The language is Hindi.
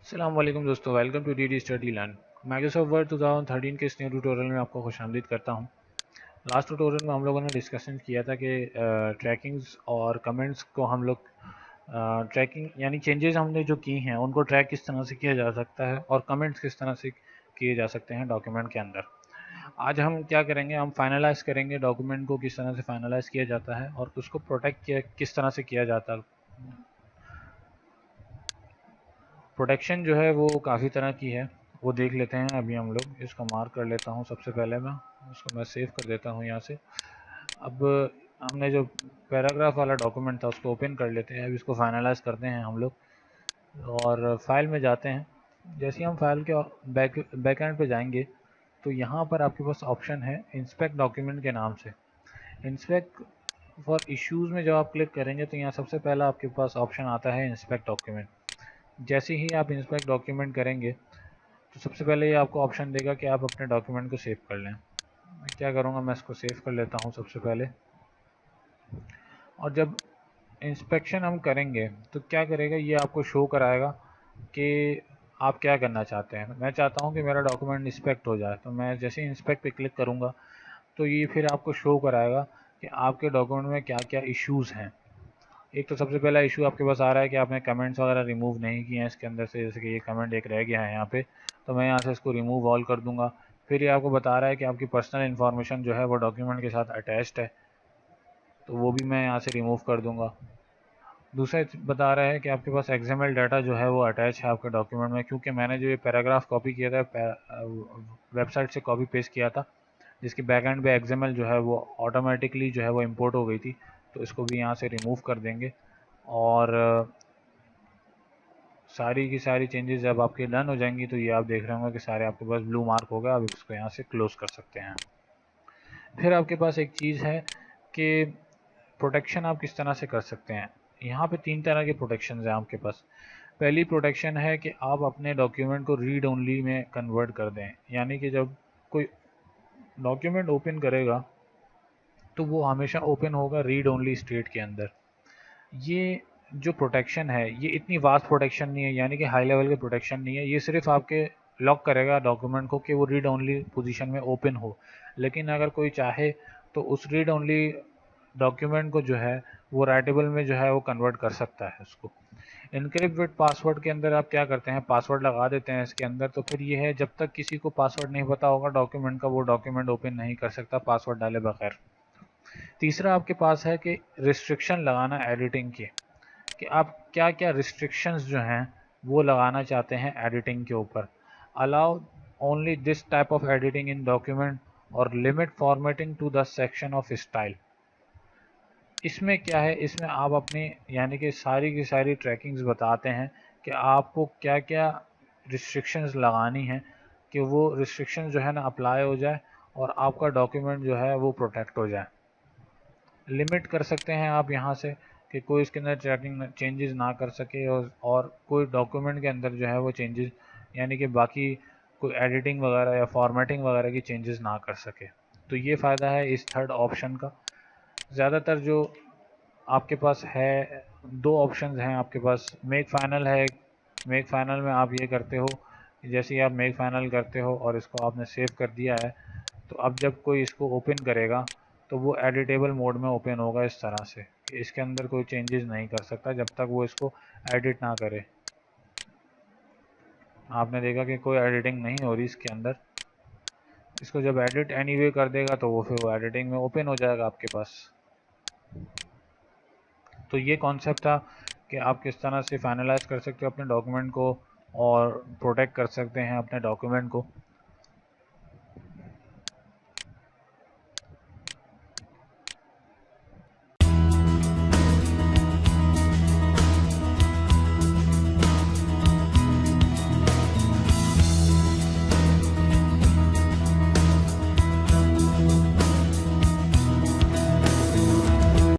अस्सलाम वालेकुम दोस्तों, welcome to the study learn. Microsoft word 2013 के इस न्यू ट्यूटोरियल में आपको खुशामदीद करता हूं। लास्ट ट्यूटोरियल में हम लोगों ने डिस्कशन किया था कि ट्रैकिंग्स और कमेंट्स को हम लोग ट्रैकिंग यानी चेंजेस हमने जो की हैं उनको ट्रैक किस तरह से किया जा सकता है और कमेंट्स किस तरह से किए जा सकते हैं डॉक्यूमेंट के अंदर। आज हम क्या करेंगे, हम फाइनलाइज करेंगे डॉक्यूमेंट को किस तरह से फाइनलाइज किया जाता है और उसको प्रोटेक्ट किया किस तरह से किया जाता है। प्रोटेक्शन जो है वो काफ़ी तरह की है, वो देख लेते हैं। अभी हम लोग इसको मार्क कर लेता हूँ। सबसे पहले मैं उसको सेव कर देता हूँ यहाँ से। अब हमने जो पैराग्राफ वाला डॉक्यूमेंट था उसको ओपन कर लेते हैं। अब इसको फाइनलाइज करते हैं हम लोग और फाइल में जाते हैं। जैसे ही हम फाइल के बैक एंड पे जाएंगे तो यहाँ पर आपके पास ऑप्शन है इंस्पेक्ट डॉक्यूमेंट के नाम से। इंस्पेक्ट फॉर इश्यूज़ में जब आप क्लिक करेंगे तो यहाँ सबसे पहला आपके पास ऑप्शन आता है इंस्पेक्ट डॉक्यूमेंट। जैसे ही आप इंस्पेक्ट डॉक्यूमेंट करेंगे तो सबसे पहले ये आपको ऑप्शन देगा कि आप अपने डॉक्यूमेंट को सेव कर लें। मैं क्या करूँगा, मैं इसको सेव कर लेता हूँ सबसे पहले। और जब इंस्पेक्शन हम करेंगे तो क्या करेगा, ये आपको शो कराएगा कि आप क्या करना चाहते हैं। मैं चाहता हूँ कि मेरा डॉक्यूमेंट इंस्पेक्ट हो जाए, तो मैं जैसे ही इंस्पेक्ट पे क्लिक करूँगा तो ये फिर आपको शो कराएगा कि आपके डॉक्यूमेंट में क्या क्या इश्यूज़ हैं। एक तो सबसे पहला इशू आपके पास आ रहा है कि आपने कमेंट्स वगैरह रिमूव नहीं किए हैं इसके अंदर से, जैसे कि ये कमेंट एक रह गया है यहाँ पे, तो मैं यहाँ से इसको रिमूव ऑल कर दूंगा। फिर ये आपको बता रहा है कि आपकी पर्सनल इन्फॉर्मेशन जो है वो डॉक्यूमेंट के साथ अटैच्ड है, तो वो भी मैं यहाँ से रिमूव कर दूंगा। दूसरा बता रहा है कि आपके पास एक्सएमएल डाटा जो है वो अटैच है आपके डॉक्यूमेंट में, क्योंकि मैंने जो ये पैराग्राफ कॉपी किया था वेबसाइट से कॉपी पेस्ट किया था, जिसके बैकएंड पे एक्सएमएल जो है वो ऑटोमेटिकली जो है वो इंपोर्ट हो गई थी, तो इसको भी यहाँ से रिमूव कर देंगे। और सारी की सारी चेंजेस जब आपकी डन हो जाएंगी तो ये आप देख रहे होंगे कि सारे आपके पास ब्लू मार्क होगा। अब इसको यहाँ से क्लोज कर सकते हैं। फिर आपके पास एक चीज़ है कि प्रोटेक्शन आप किस तरह से कर सकते हैं। यहाँ पे 3 तरह के प्रोटेक्शन हैं आपके पास। पहली प्रोटेक्शन है कि आप अपने डॉक्यूमेंट को रीड ओनली में कन्वर्ट कर दें, यानी कि जब कोई डॉक्यूमेंट ओपन करेगा तो वो हमेशा ओपन होगा रीड ओनली स्टेट के अंदर। ये जो प्रोटेक्शन है ये इतनी वास्ट प्रोटेक्शन नहीं है, यानी कि हाई लेवल की प्रोटेक्शन नहीं है। ये सिर्फ आपके लॉक करेगा डॉक्यूमेंट को कि वो रीड ओनली पोजीशन में ओपन हो। लेकिन अगर कोई चाहे तो उस रीड ओनली डॉक्यूमेंट को जो है वो राइटेबल में जो है वो कन्वर्ट कर सकता है उसको। इनक्रिप्ट विद पासवर्ड के अंदर आप क्या करते हैं, पासवर्ड लगा देते हैं इसके अंदर, तो फिर ये है जब तक किसी को पासवर्ड नहीं पता होगा डॉक्यूमेंट का, वो डॉक्यूमेंट ओपन नहीं कर सकता पासवर्ड डाले बगैर। तीसरा आपके पास है कि रिस्ट्रिक्शन लगाना एडिटिंग की, कि आप क्या क्या रिस्ट्रिक्शंस जो हैं वो लगाना चाहते हैं एडिटिंग के ऊपर। Allow only this type of editing in document और limit formatting to the section of style. इसमें क्या है, इसमें आप अपनी यानी कि सारी की सारी ट्रैकिंग्स बताते हैं कि आपको क्या क्या रिस्ट्रिक्शंस लगानी हैं कि वो रिस्ट्रिक्शंस जो है ना अप्लाई हो जाए और आपका डॉक्यूमेंट जो है वो प्रोटेक्ट हो जाए। लिमिट कर सकते हैं आप यहाँ से कि कोई इसके अंदर ट्रैकिंग चेंजेस ना कर सके और कोई डॉक्यूमेंट के अंदर जो है वो चेंजेस यानी कि बाकी कोई एडिटिंग वगैरह या फॉर्मेटिंग वगैरह की चेंजेस ना कर सके। तो ये फ़ायदा है इस थर्ड ऑप्शन का। ज़्यादातर जो आपके पास है, 2 ऑप्शंस हैं आपके पास। मेक फाइनल है। मेक फाइनल में आप ये करते हो, जैसे ही आप मेक फाइनल करते हो और इसको आपने सेव कर दिया है, तो अब जब कोई इसको ओपन करेगा तो वो एडिटेबल मोड में ओपन होगा इस तरह से कि इसके अंदर कोई चेंजेस नहीं कर सकता जब तक वो इसको एडिट ना करे। आपने देखा कि कोई एडिटिंग नहीं हो रही इसके अंदर। इसको जब एडिट एनीवे कर देगा तो वो फिर वो एडिटिंग में ओपन हो जाएगा आपके पास। तो ये कॉन्सेप्ट था कि आप किस तरह से फाइनलाइज कर सकते हो अपने डॉक्यूमेंट को और प्रोटेक्ट कर सकते हैं अपने डॉक्यूमेंट को।